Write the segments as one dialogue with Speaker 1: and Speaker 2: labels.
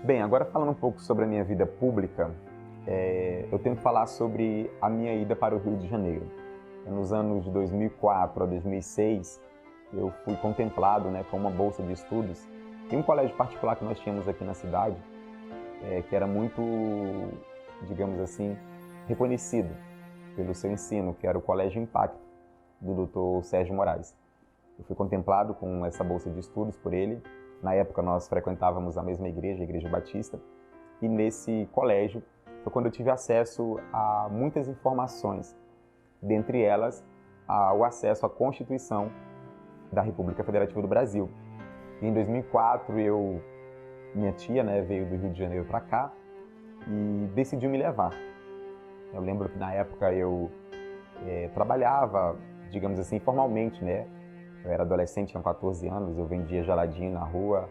Speaker 1: Bem, agora falando um pouco sobre a minha vida pública, eu tenho que falar sobre a minha ida para o Rio de Janeiro. Nos anos de 2004 a 2006, eu fui contemplado, né, com uma bolsa de estudos em um colégio particular que nós tínhamos aqui na cidade, que era muito, digamos assim, reconhecido pelo seu ensino, que era o Colégio Impacto, do Dr. Sérgio Moraes. Eu fui contemplado com essa bolsa de estudos por ele. Na época nós frequentávamos a mesma igreja, a Igreja Batista, e nesse colégio foi quando eu tive acesso a muitas informações, dentre elas o acesso à Constituição da República Federativa do Brasil. E em 2004 minha tia, né, veio do Rio de Janeiro para cá e decidiu me levar. Eu lembro que na época eu trabalhava, digamos assim, informalmente, né? Eu era adolescente, tinha 14 anos, eu vendia geladinho na rua,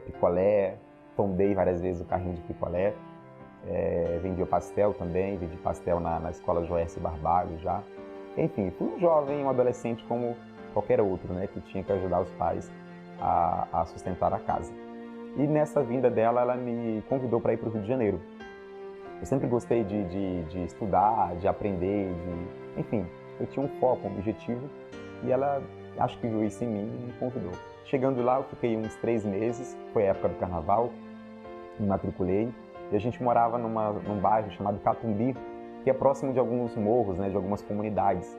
Speaker 1: picolé, tombei várias vezes o carrinho de picolé, vendia pastel também, vendi pastel na escola Joércio Barbalho já. Enfim, fui um jovem, um adolescente como qualquer outro, né, que tinha que ajudar os pais a sustentar a casa. E nessa vinda dela, ela me convidou para ir para o Rio de Janeiro. Eu sempre gostei de estudar, de aprender, enfim, eu tinha um foco, um objetivo, e ela, acho que viu isso em mim e me convidou. Chegando lá, eu fiquei uns 3 meses, foi a época do carnaval, me matriculei, e a gente morava num bairro chamado Catumbi, que é próximo de alguns morros, né, de algumas comunidades.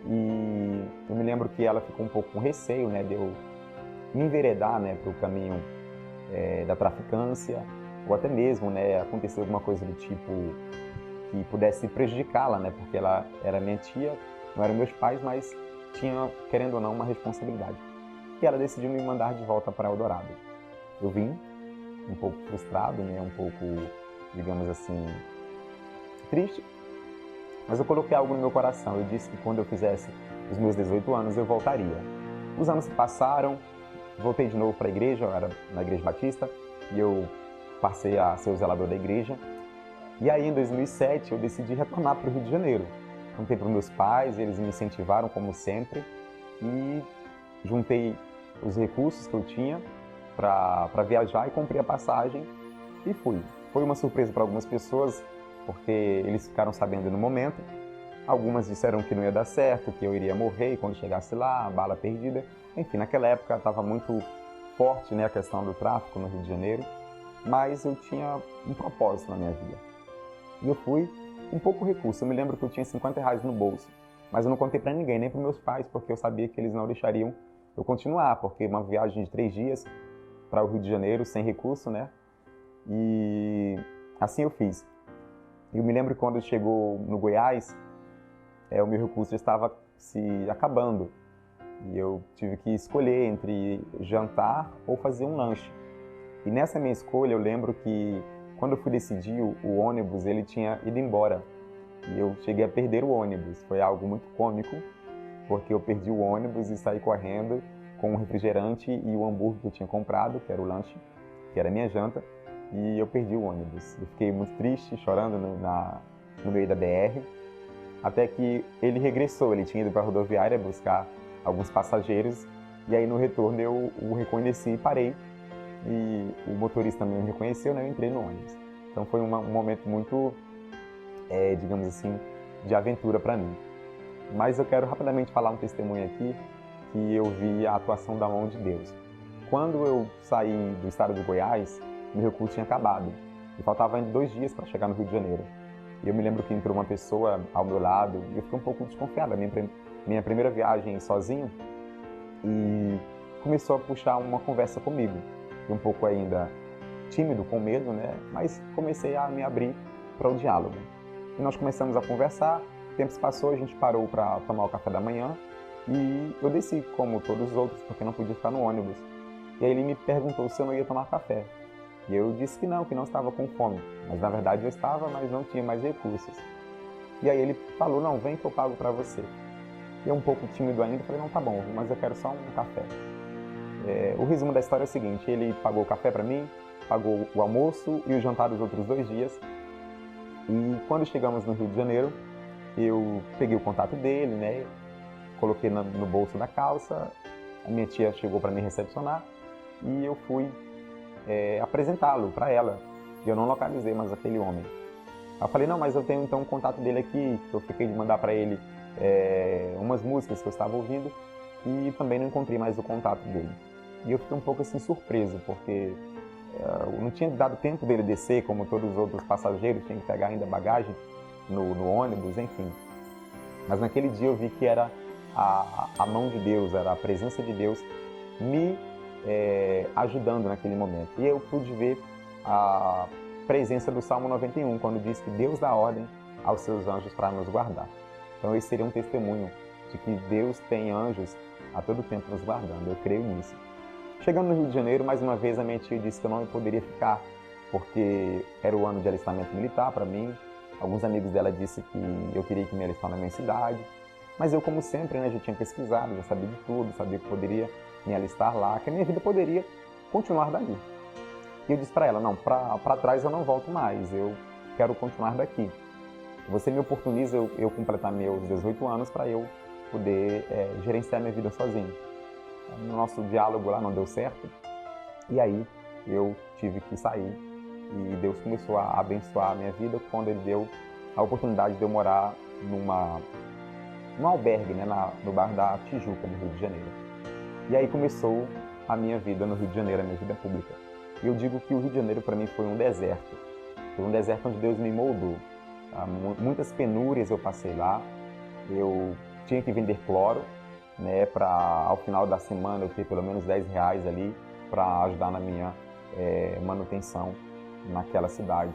Speaker 1: E eu me lembro que ela ficou um pouco com receio, né, de eu me enveredar, né, para o caminho da traficância, ou até mesmo, né, acontecer alguma coisa do tipo que pudesse prejudicá-la, né, porque ela era minha tia, não eram meus pais, mas tinha, querendo ou não, uma responsabilidade. E ela decidiu me mandar de volta para Eldorado. Eu vim um pouco frustrado, né, um pouco, digamos assim, triste, mas eu coloquei algo no meu coração. Eu disse que quando eu fizesse os meus 18 anos, eu voltaria. Os anos se passaram, voltei de novo para a igreja, eu era na Igreja Batista, e eu passei a ser o zelador da igreja. E aí, em 2007, eu decidi retornar para o Rio de Janeiro. Contei para os meus pais, eles me incentivaram, como sempre, e juntei os recursos que eu tinha para viajar e comprei a passagem e fui. Foi uma surpresa para algumas pessoas, porque eles ficaram sabendo no momento. Algumas disseram que não ia dar certo, que eu iria morrer quando chegasse lá, bala perdida. Enfim, naquela época estava muito forte, né, a questão do tráfico no Rio de Janeiro, mas eu tinha um propósito na minha vida. E eu fui com pouco recurso. Eu me lembro que eu tinha R$ 50 no bolso, mas eu não contei para ninguém, nem para meus pais, porque eu sabia que eles não deixariam eu continuar, porque uma viagem de 3 dias para o Rio de Janeiro sem recurso, né? E assim eu fiz. Eu me lembro que quando chegou no Goiás, o meu recurso estava se acabando. E eu tive que escolher entre jantar ou fazer um lanche. E nessa minha escolha, eu lembro que quando eu fui decidir, o ônibus ele tinha ido embora. E eu cheguei a perder o ônibus. Foi algo muito cômico, porque eu perdi o ônibus e saí correndo com o refrigerante e o hambúrguer que eu tinha comprado, que era o lanche, que era a minha janta, e eu perdi o ônibus. Eu fiquei muito triste, chorando no meio da BR, até que ele regressou. Ele tinha ido para a rodoviária buscar alguns passageiros, e aí no retorno eu o reconheci e parei, e o motorista também me reconheceu, né? Eu entrei no ônibus. Então foi um momento muito, digamos assim, de aventura para mim. Mas eu quero rapidamente falar um testemunho aqui, que eu vi a atuação da mão de Deus. Quando eu saí do estado de Goiás, meu recurso tinha acabado, e faltava ainda 2 dias para chegar no Rio de Janeiro. E eu me lembro que entrou uma pessoa ao meu lado, e eu fiquei um pouco desconfiada, minha primeira viagem sozinho, e começou a puxar uma conversa comigo. E um pouco ainda tímido, com medo, né? Mas comecei a me abrir para o diálogo. E nós começamos a conversar, o tempo se passou, a gente parou para tomar o café da manhã, e eu desci, como todos os outros, porque não podia ficar no ônibus. E aí ele me perguntou se eu não ia tomar café. E eu disse que não estava com fome. Mas na verdade eu estava, mas não tinha mais recursos. E aí ele falou, não, vem que eu pago para você. E eu um pouco tímido ainda, falei, não, tá bom, mas eu quero só um café. O resumo da história é o seguinte, ele pagou o café para mim, pagou o almoço e o jantar dos outros 2 dias. E quando chegamos no Rio de Janeiro, eu peguei o contato dele, né? Coloquei no bolso da calça, a minha tia chegou para me recepcionar e eu fui apresentá-lo para ela. E eu não localizei mais aquele homem. Eu falei, não, mas eu tenho então o contato dele aqui, que eu fiquei de mandar para ele umas músicas que eu estava ouvindo, e também não encontrei mais o contato dele. E eu fiquei um pouco assim surpreso, porque não tinha dado tempo dele descer, como todos os outros passageiros, tinha que pegar ainda bagagem no ônibus, enfim. Mas naquele dia eu vi que era a mão de Deus, era a presença de Deus me ajudando naquele momento. E eu pude ver a presença do Salmo 91, quando diz que Deus dá ordem aos seus anjos para nos guardar. Então esse seria um testemunho de que Deus tem anjos a todo tempo nos guardando. Eu creio nisso. Chegando no Rio de Janeiro, mais uma vez a minha tia disse que eu não poderia ficar, porque era o ano de alistamento militar para mim. Alguns amigos dela disseram que eu queria que me alistar na minha cidade. Mas eu, como sempre, né, já tinha pesquisado, já sabia de tudo, sabia que poderia me alistar lá, que a minha vida poderia continuar dali. E eu disse para ela, não, para trás eu não volto mais, eu quero continuar daqui. Você me oportuniza eu completar meus 18 anos para eu poder gerenciar minha vida sozinho. No nosso diálogo lá não deu certo, e aí eu tive que sair. E Deus começou a abençoar a minha vida quando Ele deu a oportunidade de eu morar num albergue, né, no bairro da Tijuca, no Rio de Janeiro. E aí começou a minha vida no Rio de Janeiro, a minha vida pública. E eu digo que o Rio de Janeiro para mim foi um deserto. Foi um deserto onde Deus me moldou. Muitas penúrias eu passei lá. Eu tinha que vender cloro, né, para ao final da semana eu ter pelo menos R$10 ali para ajudar na minha manutenção naquela cidade.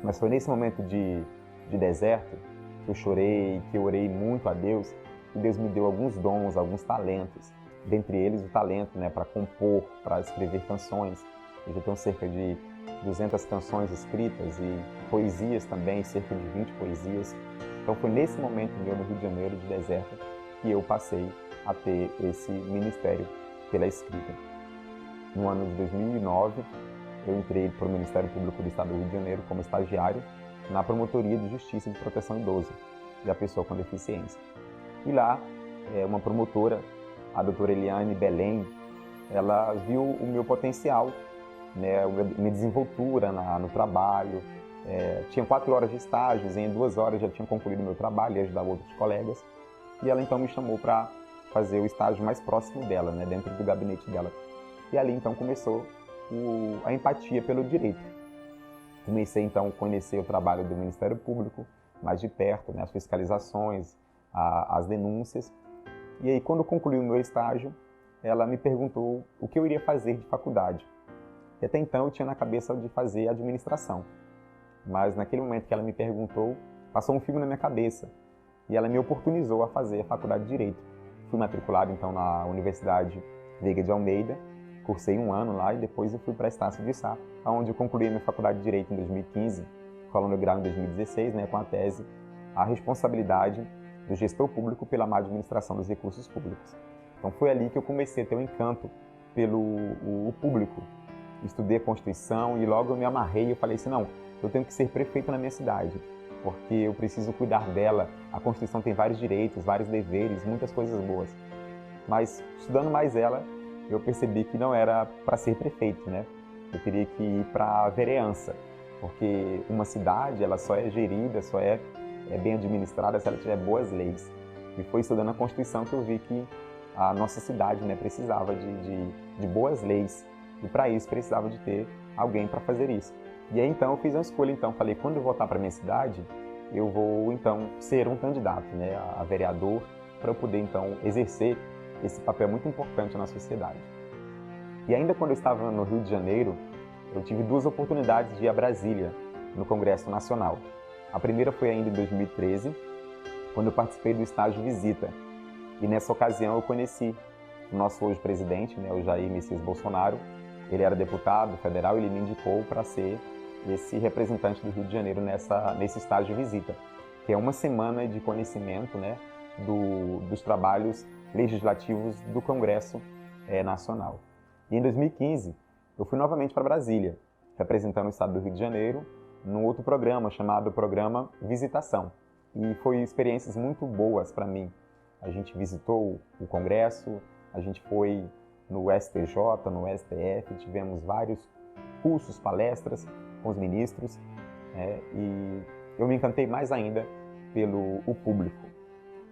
Speaker 1: Mas foi nesse momento de deserto que eu chorei, que eu orei muito a Deus, e Deus me deu alguns dons, alguns talentos. Dentre eles o talento, né, para compor, para escrever canções. Eu já tenho cerca de 200 canções escritas e poesias também, cerca de 20 poesias. Então foi nesse momento meu no Rio de Janeiro, de deserto, que eu passei a ter esse ministério pela escrita. No ano de 2009, eu entrei para o Ministério Público do Estado do Rio de Janeiro como estagiário na Promotoria de Justiça de Proteção ao Idoso e a Pessoa com Deficiência. E lá, uma promotora, a doutora Eliane Belém, ela viu o meu potencial, né, a minha desenvoltura no trabalho. Tinha 4 horas de estágios, em 2 horas já tinha concluído o meu trabalho e ajudava outros colegas. E ela então me chamou para fazer o estágio mais próximo dela, né, dentro do gabinete dela. E ali então começou a empatia pelo direito. Comecei então a conhecer o trabalho do Ministério Público mais de perto, né, as fiscalizações, as denúncias. E aí, quando concluí o meu estágio, ela me perguntou o que eu iria fazer de faculdade. E até então eu tinha na cabeça de fazer administração. Mas naquele momento que ela me perguntou, passou um filme na minha cabeça. E ela me oportunizou a fazer a faculdade de Direito. Fui matriculado então na Universidade Veiga de Almeida, cursei 1 ano lá e depois eu fui para Estácio de Sá, onde eu concluí a minha faculdade de Direito em 2015, falando grau em 2016, né, com a tese A Responsabilidade do Gestor Público pela Má Administração dos Recursos Públicos. Então foi ali que eu comecei a ter um encanto pelo o público. Estudei a Constituição e logo eu me amarrei e eu falei assim, não, eu tenho que ser prefeito na minha cidade, porque eu preciso cuidar dela. A Constituição tem vários direitos, vários deveres, muitas coisas boas. Mas estudando mais ela, eu percebi que não era para ser prefeito, né? Eu teria que ir para a vereança, porque uma cidade ela só é gerida, só é bem administrada se ela tiver boas leis. E foi estudando a Constituição que eu vi que a nossa cidade, né, precisava de boas leis. E para isso precisava de ter alguém para fazer isso. E aí então eu fiz uma escolha, então falei, quando eu voltar para minha cidade, eu vou então ser um candidato, né, a vereador, para eu poder então exercer esse papel muito importante na sociedade. E ainda quando eu estava no Rio de Janeiro, eu tive 2 oportunidades de ir a Brasília, no Congresso Nacional. A primeira foi ainda em 2013, quando eu participei do estágio Visita. E nessa ocasião eu conheci o nosso hoje presidente, né, o Jair Messias Bolsonaro. Ele era deputado federal e ele me indicou para ser esse representante do Rio de Janeiro nesse estágio Visita, que é uma semana de conhecimento, né, dos trabalhos legislativos do Congresso Nacional. E em 2015, eu fui novamente para Brasília, representando o estado do Rio de Janeiro, num outro programa chamado Programa Visitação. E foi experiências muito boas para mim. A gente visitou o Congresso, a gente foi no STJ, no STF, tivemos vários cursos, palestras com os ministros, e eu me encantei mais ainda pelo o público.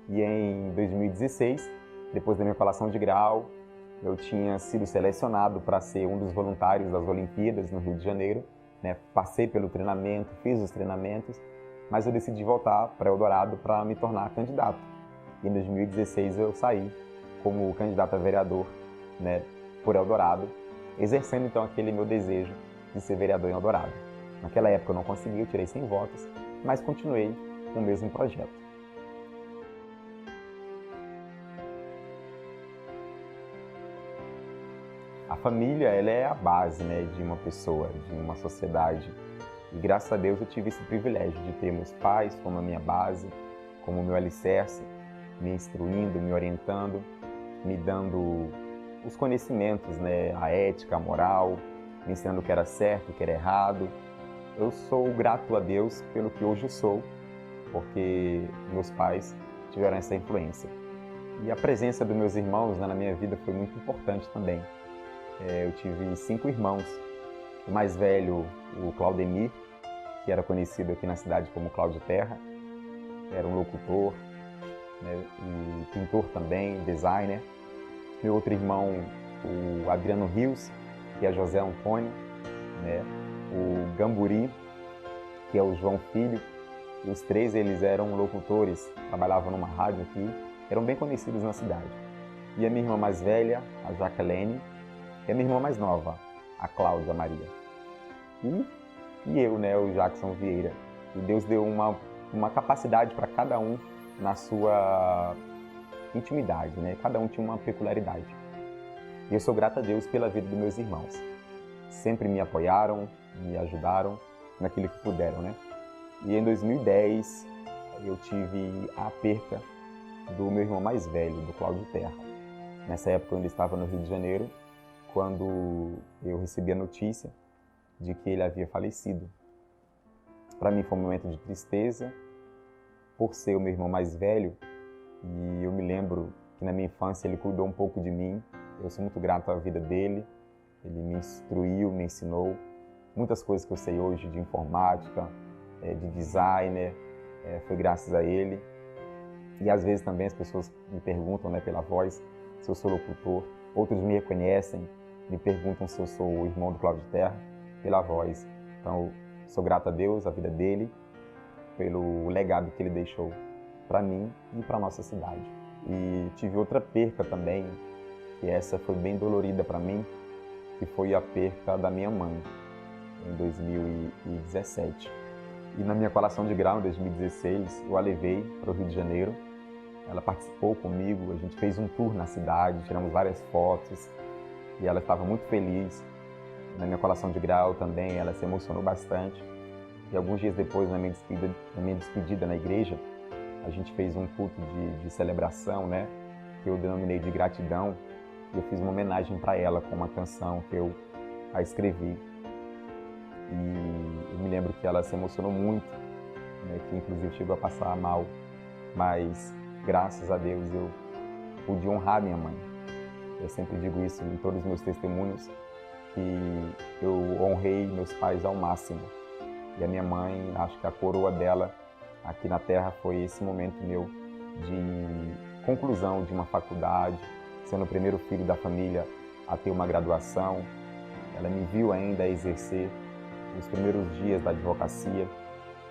Speaker 1: E em 2016, depois da minha colação de grau, eu tinha sido selecionado para ser um dos voluntários das Olimpíadas no Rio de Janeiro, né? Passei pelo treinamento, fiz os treinamentos, mas eu decidi voltar para Eldorado para me tornar candidato. E em 2016 eu saí como candidato a vereador, né, por Eldorado, exercendo então aquele meu desejo de ser vereador em Eldorado. Naquela época eu não consegui, eu tirei 100 votos, mas continuei com o mesmo projeto. A família, ela é a base, né, de uma pessoa, de uma sociedade. E graças a Deus eu tive esse privilégio de ter meus pais como a minha base, como o meu alicerce, me instruindo, me orientando, me dando os conhecimentos, né, a ética, a moral, me ensinando o que era certo, o que era errado. Eu sou grato a Deus pelo que hoje eu sou, porque meus pais tiveram essa influência. E a presença dos meus irmãos, né, na minha vida foi muito importante também. Eu tive 5 irmãos. O mais velho, o Claudemir, que era conhecido aqui na cidade como Cláudio Terra, era um locutor, né, e pintor também, designer. Meu outro irmão, o Adriano Rios, que é José Antônio, né, o Gamburi, que é o João Filho. E os 3 eles eram locutores, trabalhavam numa rádio aqui, eram bem conhecidos na cidade. E a minha irmã mais velha, a Jacqueline, e a minha irmã mais nova, a Cláudia Maria. E eu, né, o Jackson Vieira. E Deus deu uma capacidade para cada um na sua intimidade, né? Cada um tinha uma peculiaridade. E eu sou grato a Deus pela vida dos meus irmãos. Sempre me apoiaram, me ajudaram naquilo que puderam, né? E em 2010 eu tive a perca do meu irmão mais velho, do Cláudio Terra. Nessa época eu ainda estava no Rio de Janeiro, quando eu recebi a notícia de que ele havia falecido. Para mim foi um momento de tristeza, por ser o meu irmão mais velho, e eu me lembro que na minha infância ele cuidou um pouco de mim. Eu sou muito grato à vida dele, ele me instruiu, me ensinou muitas coisas que eu sei hoje de informática, de designer, foi graças a ele. E às vezes também as pessoas me perguntam, né, pela voz, se eu sou locutor, outros me reconhecem, me perguntam se eu sou o irmão do Cláudio Terra, pela voz. Então, sou grato a Deus, a vida dele, pelo legado que ele deixou para mim e para nossa cidade. E tive outra perca também, que essa foi bem dolorida para mim, que foi a perca da minha mãe, em 2017. E na minha colação de grau, em 2016, eu a levei para o Rio de Janeiro. Ela participou comigo, a gente fez um tour na cidade, tiramos várias fotos, e ela estava muito feliz. Na minha colação de grau também, ela se emocionou bastante. E alguns dias depois, na minha despedida na igreja, a gente fez um culto de celebração, né, que eu denominei de gratidão. E eu fiz uma homenagem para ela com uma canção que eu a escrevi. E eu me lembro que ela se emocionou muito, né, que inclusive chegou a passar mal. Mas, graças a Deus, eu pude honrar minha mãe. Eu sempre digo isso em todos os meus testemunhos, que eu honrei meus pais ao máximo. E a minha mãe, acho que a coroa dela aqui na Terra foi esse momento meu de conclusão de uma faculdade, sendo o primeiro filho da família a ter uma graduação. Ela me viu ainda exercer os primeiros dias da advocacia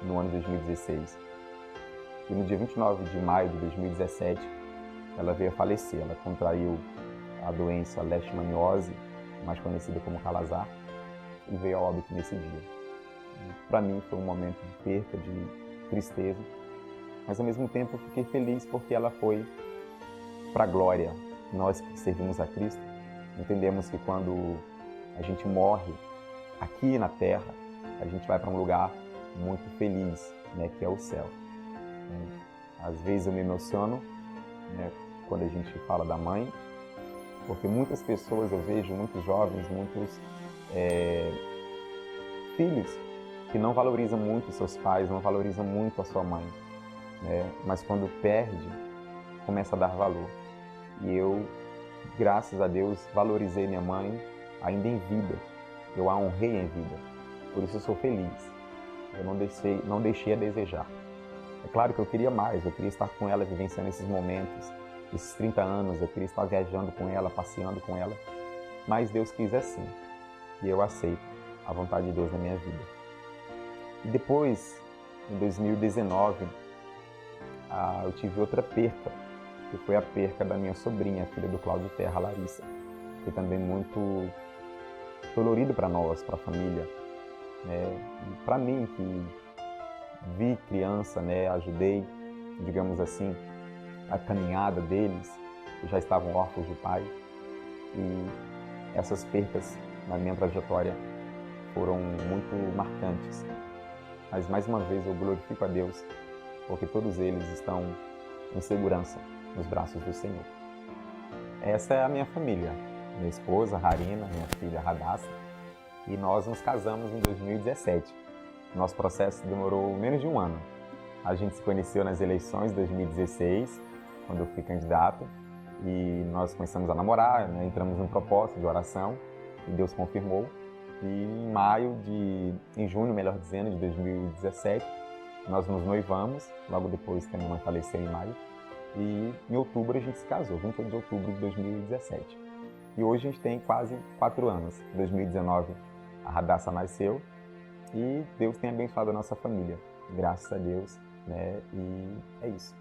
Speaker 1: no ano de 2016. E no dia 29 de maio de 2017, ela veio a falecer. Ela contraiu a doença leishmaniose, mais conhecida como Calazar, e veio a óbito nesse dia. Para mim foi um momento de perca, de tristeza, mas ao mesmo tempo eu fiquei feliz porque ela foi para a glória. Nós que servimos a Cristo, entendemos que quando a gente morre aqui na Terra, a gente vai para um lugar muito feliz, né, que é o céu. Às vezes eu me emociono, né, quando a gente fala da mãe, porque muitas pessoas, eu vejo muitos jovens, muitos filhos que não valorizam muito os seus pais, não valorizam muito a sua mãe, né? Mas quando perde, começa a dar valor. E eu, graças a Deus, valorizei minha mãe ainda em vida, eu a honrei em vida. Por isso eu sou feliz. Eu não deixei a desejar. É claro que eu queria mais, eu queria estar com ela, vivenciando esses momentos, esses 30 anos, eu queria estar viajando com ela, passeando com ela, mas Deus quis assim, e eu aceito a vontade de Deus na minha vida. E depois, em 2019, eu tive outra perca, que foi a perca da minha sobrinha, filha do Cláudio Terra, Larissa. Foi também muito dolorido para nós, para a família, né? E para mim, que vi criança, né, ajudei, digamos assim, a caminhada deles, que já estavam órfãos de pai. E essas percas na minha trajetória foram muito marcantes. Mas mais uma vez eu glorifico a Deus, porque todos eles estão em segurança nos braços do Senhor. Essa é a minha família, minha esposa, Harina, minha filha, Radassa, e nós nos casamos em 2017. Nosso processo demorou menos de um ano. A gente se conheceu nas eleições de 2016, quando eu fui candidato, e nós começamos a namorar, né? Entramos num propósito de oração, e Deus confirmou. E em junho, melhor dizendo, de 2017, nós nos noivamos, logo depois que a minha mãe faleceu em maio, e em outubro a gente se casou, 28 de outubro de 2017. E hoje a gente tem quase 4 anos. Em 2019 a Radassa nasceu e Deus tem abençoado a nossa família, graças a Deus, né? E é isso.